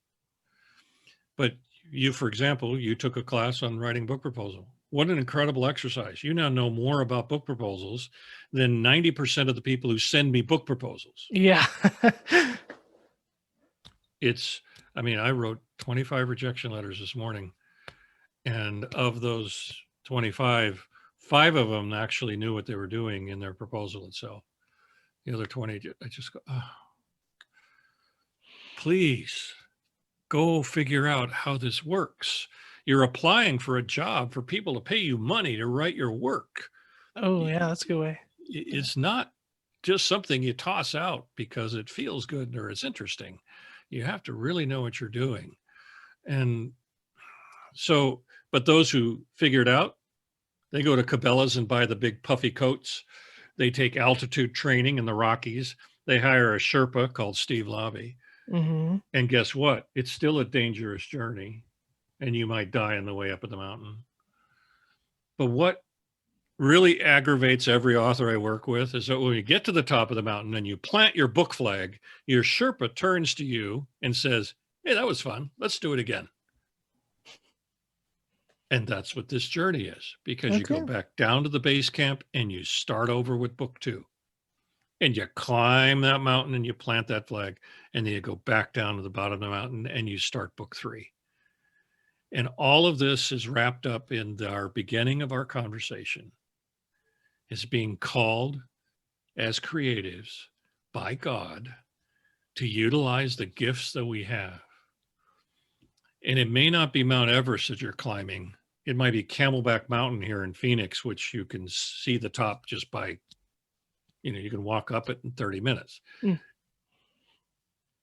But you, for example, you took a class on writing book proposal. What an incredible exercise. You now know more about book proposals than 90% of the people who send me book proposals. Yeah. I wrote 25 rejection letters this morning. And of those 25, 5 of them actually knew what they were doing in their proposal itself. The other 20, I just go, oh, please go figure out how this works. You're applying for a job for people to pay you money to write your work. Oh, yeah, that's a good way. It's not just something you toss out because it feels good or it's interesting. You have to really know what you're doing. And so, but those who figure it out, they go to Cabela's and buy the big puffy coats. They take altitude training in the Rockies. They hire a Sherpa called Steve Laube. Mm-hmm. And guess what? It's still a dangerous journey. And you might die on the way up the mountain. But what really aggravates every author I work with is that when you get to the top of the mountain and you plant your book flag, your Sherpa turns to you and says, hey, that was fun. Let's do it again. And that's what this journey is, because you go back down to the base camp and you start over with book 2. and you climb that mountain and you plant that flag, and then you go back down to the bottom of the mountain and you start book 3. And all of this is wrapped up in our beginning of our conversation, is being called as creatives by God to utilize the gifts that we have. And it may not be Mount Everest that you're climbing. It might be Camelback Mountain here in Phoenix, which you can see the top just by, you can walk up it in 30 minutes. Mm.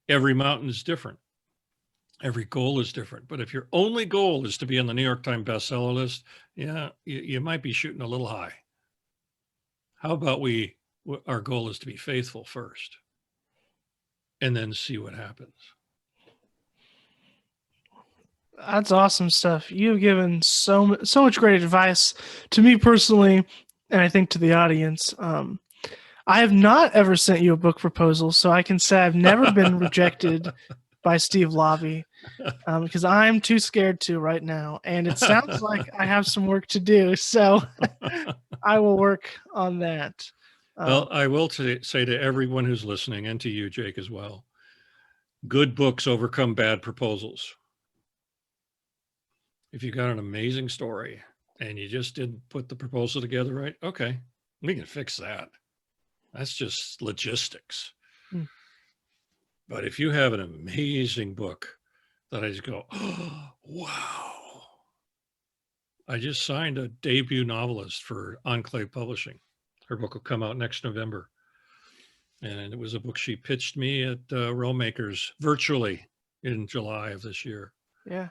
Every mountain is different. Every goal is different. But if your only goal is to be on the New York Times bestseller list, yeah, you might be shooting a little high. How about our goal is to be faithful first and then see what happens. That's awesome stuff. You've given so much great advice to me personally, and I think to the audience. I have not ever sent you a book proposal, so I can say I've never been rejected by Steve Laube, because I'm too scared to right now, and it sounds like I have some work to do. So I will work on that. Well, I will say to everyone who's listening, and to you, Jake, as well, good books overcome bad proposals. If you got an amazing story and you just didn't put the proposal together right, okay, we can fix that. That's just logistics. Mm. But if you have an amazing book that I just go, oh, wow. I just signed a debut novelist for Enclave Publishing. Her book will come out next November. And it was a book she pitched me at Rollmakers virtually in July of this year. Yeah.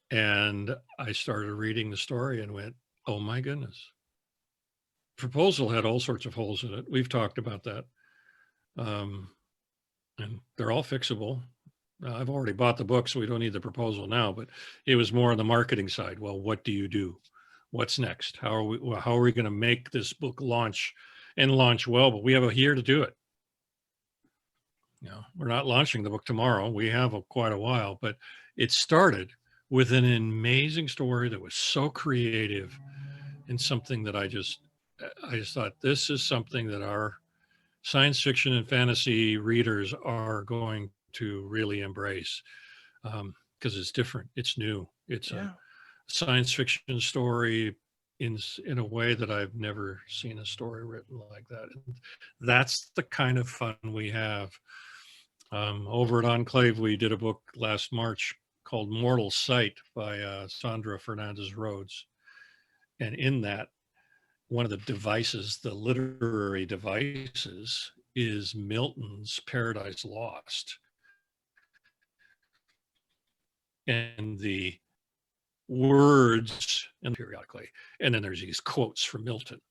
And I started reading the story and went, oh my goodness. Proposal had all sorts of holes in it. We've talked about that. And they're all fixable. I've already bought the book, so we don't need the proposal now, but it was more on the marketing side. Well, what do you do? What's next? How are we going to make this book launch well? But we have a year to do it. We're not launching the book tomorrow. We have quite a while, but it started with an amazing story that was so creative, and something that I just thought, this is something that our science fiction and fantasy readers are going to really embrace, because it's different. It's new. It's a science fiction story in a way that I've never seen a story written like that. And that's the kind of fun we have. Over at Enclave, we did a book last March called Mortal Sight by Sandra Fernandez Rhodes. And in that, one of the devices, the literary devices, is Milton's Paradise Lost. And the words, and periodically, and then there's these quotes from Milton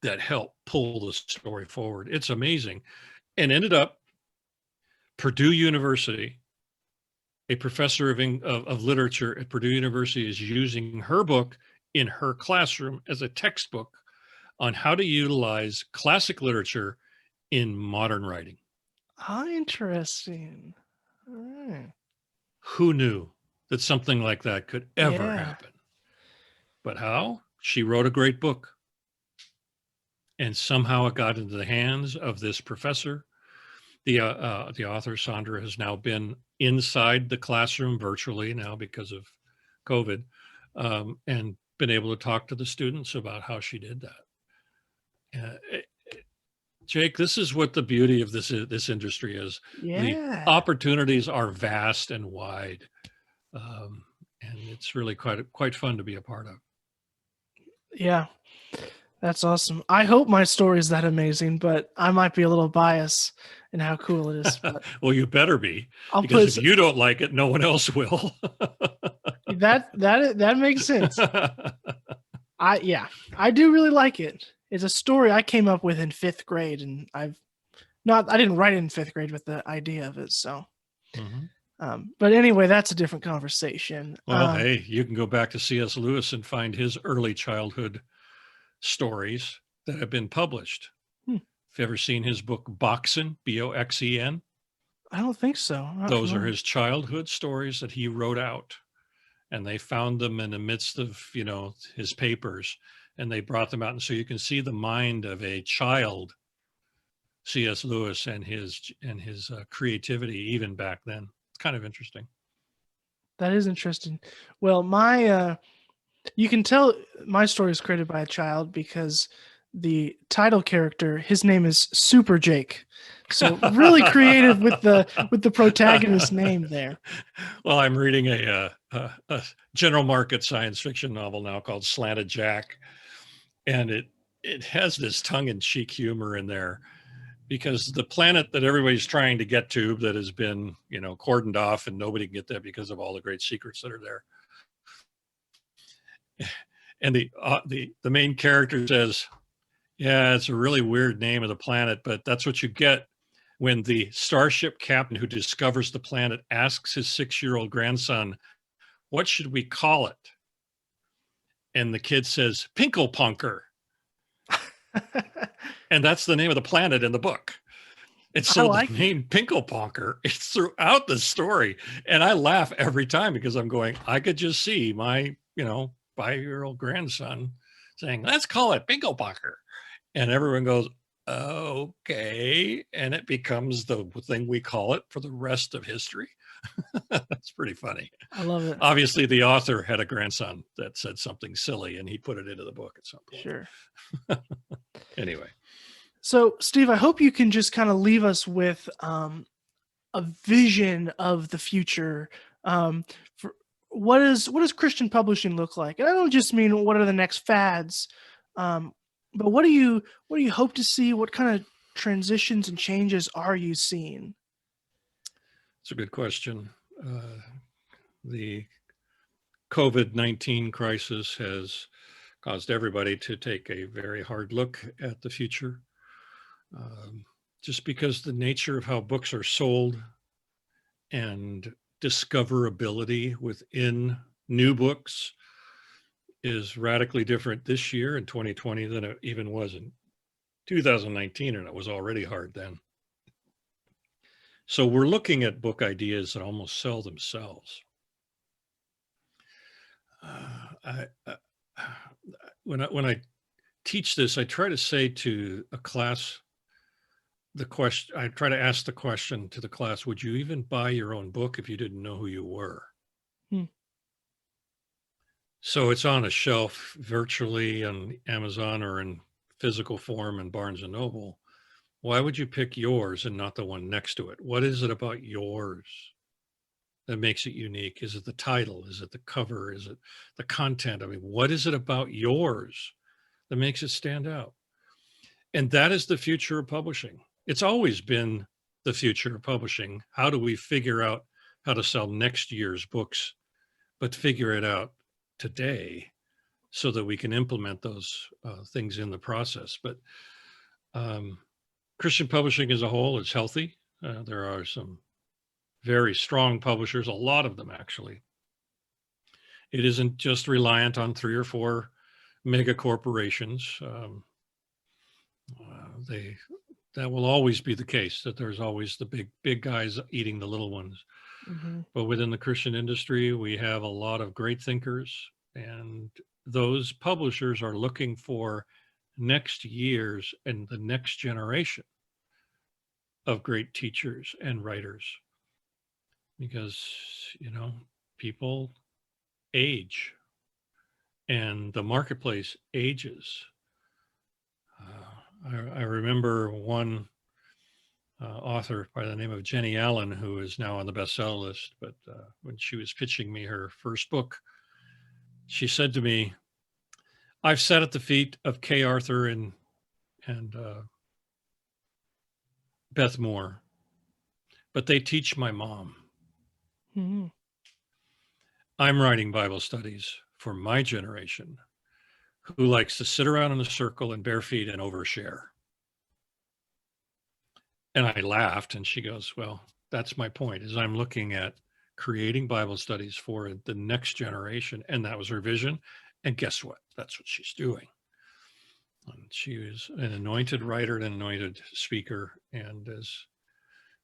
that help pull the story forward. It's amazing. And ended up Purdue University, a professor of literature at Purdue University is using her book in her classroom as a textbook on how to utilize classic literature in modern writing. Oh, interesting. All right. Who knew that something like that could ever happen? But how? She wrote a great book. And somehow it got into the hands of this professor. The author, Sandra, has now been inside the classroom virtually now because of COVID, and been able to talk to the students about how she did that. Jake, this is what the beauty of this industry is. The opportunities are vast and wide, and it's really quite fun to be a part of. Yeah, that's awesome. I hope my story is that amazing, but I might be a little biased in how cool it is. But well, you better be, because if you don't like it, no one else will. that makes sense. I do really like it. It's a story I came up with in 5th grade, and I didn't write it in 5th grade with the idea of it. So, but anyway, that's a different conversation. Well, hey, you can go back to C.S. Lewis and find his early childhood stories that have been published. Have you ever seen his book Boxen, Boxen? I don't think so. Those are his childhood stories that he wrote out, and they found them in the midst of his papers, and they brought them out. And so you can see the mind of a child C.S. Lewis and his creativity even back then. It's kind of interesting. That is interesting. Well, you can tell my story is created by a child because the title character, his name is Super Jake. So really creative with the protagonist name there. Well, I'm reading a general market science fiction novel now called Slanted Jack, and it has this tongue-in-cheek humor in there, because the planet that everybody's trying to get to, that has been, cordoned off, and nobody can get there because of all the great secrets that are there. And the main character says, yeah, it's a really weird name of the planet, but that's what you get when the starship captain who discovers the planet asks his 6-year-old grandson, what should we call it? And the kid says, Pinklepunker. And that's the name of the planet in the book. And so the name Pinklepunker is throughout the story. And I laugh every time because I'm going, I could just see my, 5-year-old grandson saying, let's call it Pinklepunker. And everyone goes, okay. And it becomes the thing we call it for the rest of history. That's pretty funny. I love it. Obviously, the author had a grandson that said something silly, and he put it into the book at some point. Sure. Anyway. So, Steve, I hope you can just kind of leave us with a vision of the future. For what does Christian publishing look like? And I don't just mean what are the next fads, but what do you hope to see? What kind of transitions and changes are you seeing? It's a good question. The COVID-19 crisis has caused everybody to take a very hard look at the future. Just because the nature of how books are sold and discoverability within new books is radically different this year in 2020 than it even was in 2019, and it was already hard then. So we're looking at book ideas that almost sell themselves. When I teach this, I try to say to a class, I try to ask the question to the class, would you even buy your own book if you didn't know who you were? So it's on a shelf virtually on Amazon or in physical form in Barnes and Noble. Why would you pick yours and not the one next to it? What is it about yours that makes it unique? Is it the title? Is it the cover? Is it the content? I mean, what is it about yours that makes it stand out? And that is the future of publishing. It's always been the future of publishing. How do we figure out how to sell next year's books, but figure it out today so that we can implement those things in the process? But Christian publishing as a whole is healthy. There are some very strong publishers, a lot of them actually. It isn't just reliant on 3 or 4 mega corporations. That will always be the case, that there's always the big guys eating the little ones. Mm-hmm. But within the Christian industry, we have a lot of great thinkers, and those publishers are looking for next year's and the next generation of great teachers and writers, because people age and the marketplace ages. I remember one author by the name of Jenny Allen, who is now on the bestseller list, but when she was pitching me her first book, she said to me, I've sat at the feet of Kay Arthur and Beth Moore, but they teach my mom. Mm-hmm. I'm writing Bible studies for my generation, who likes to sit around in a circle and bare feet and overshare. And I laughed, and she goes, well, that's my point, is I'm looking at creating Bible studies for the next generation. And that was her vision. And guess what? That's what she's doing. And she was an anointed writer and an anointed speaker, and is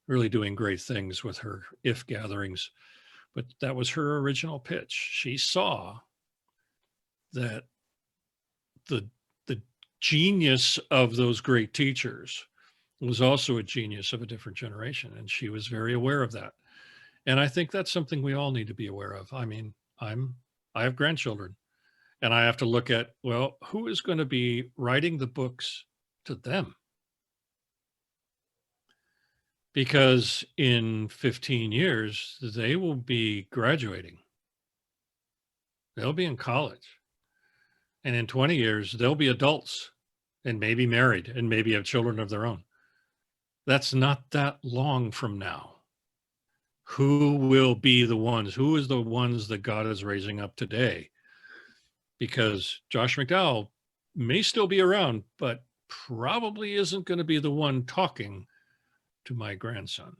really doing great things with her IF gatherings. But that was her original pitch. She saw that the genius of those great teachers was also a genius of a different generation, and she was very aware of that. And I think that's something we all need to be aware of. I mean, I have grandchildren, and I have to look at, well, who is going to be writing the books to them? Because in 15 years, they will be graduating. They'll be in college. And in 20 years, they'll be adults and maybe married and maybe have children of their own. That's not that long from now. Who will be the ones? Who is the ones that God is raising up today? Because Josh McDowell may still be around, but probably isn't going to be the one talking to my grandson.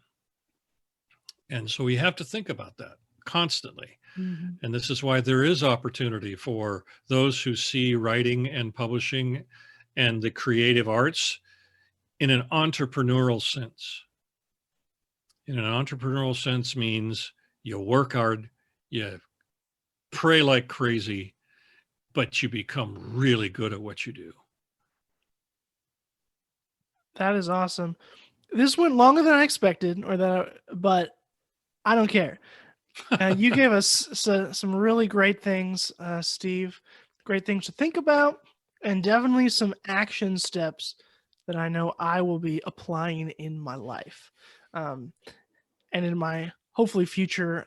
And so we have to think about that constantly. Mm-hmm. And this is why there is opportunity for those who see writing and publishing and the creative arts in an entrepreneurial sense. In an entrepreneurial sense means you work hard, you pray like crazy, but you become really good at what you do. That is awesome. This went longer than I expected, but I don't care. You gave us some really great things, Steve. Great things to think about, and definitely some action steps that I know I will be applying in my life, and in my hopefully future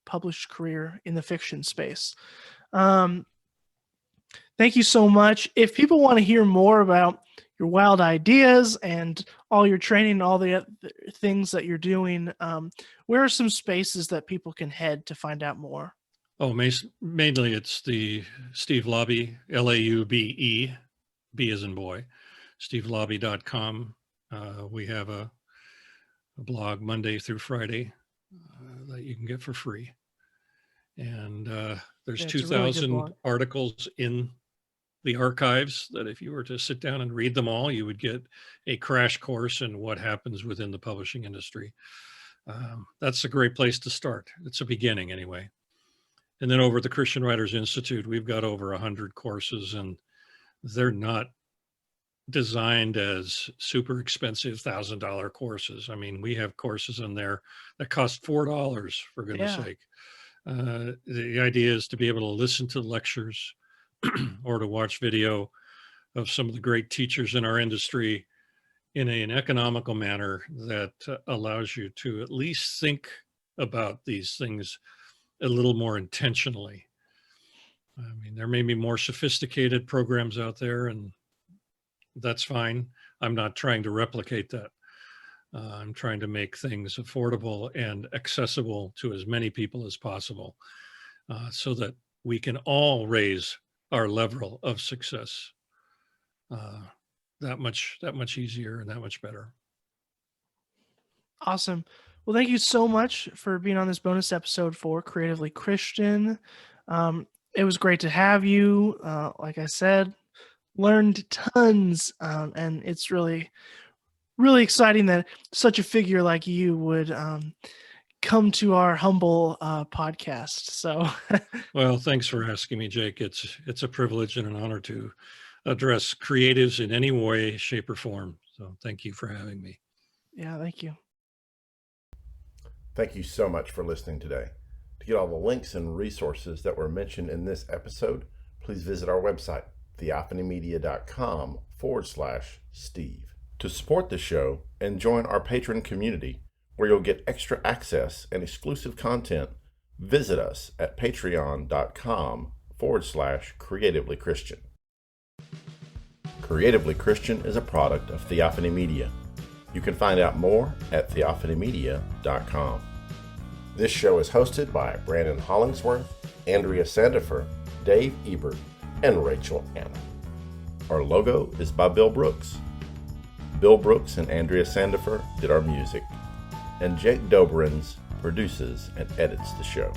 published career in the fiction space. Thank you so much. If people want to hear more about your wild ideas and all your training and all the things that you're doing, where are some spaces that people can head to find out more? Oh, mainly it's the Steve Laube, Laube, B as in boy, stevelaube.com. We have a blog Monday through Friday that you can get for free. And there's 2,000 really articles in the archives that if you were to sit down and read them all, you would get a crash course in what happens within the publishing industry. That's a great place to start. It's a beginning anyway. And then over at the Christian Writers Institute, we've got over 100 courses, and they're not designed as super expensive $1,000 courses. I mean, we have courses in there that cost $4, for goodness sake. The idea is to be able to listen to lectures or to watch video of some of the great teachers in our industry in an economical manner that allows you to at least think about these things a little more intentionally. I mean, there may be more sophisticated programs out there, and that's fine. I'm not trying to replicate that. I'm trying to make things affordable and accessible to as many people as possible, so that we can all raise our level of success that much easier and that much better. Awesome. Well, thank you so much for being on this bonus episode for Creatively Christian. It was great to have you. Like I said, learned tons, and it's really, really exciting that such a figure like you would come to our humble podcast. So, well, thanks for asking me, Jake. It's a privilege and an honor to address creatives in any way, shape, or form. So thank you for having me. Yeah, thank you. Thank you so much for listening today. To get all the links and resources that were mentioned in this episode, please visit our website, theophanymedia.com/Steve. To support the show and join our patron community, where you'll get extra access and exclusive content, visit us at patreon.com/Creatively Christian. Creatively Christian is a product of Theophany Media. You can find out more at theophanymedia.com. This show is hosted by Brandon Hollingsworth, Andrea Sandifer, Dave Ebert, and Rachel Anna. Our logo is by Bill Brooks. Bill Brooks and Andrea Sandifer did our music, and Jake Doberenz produces and edits the show.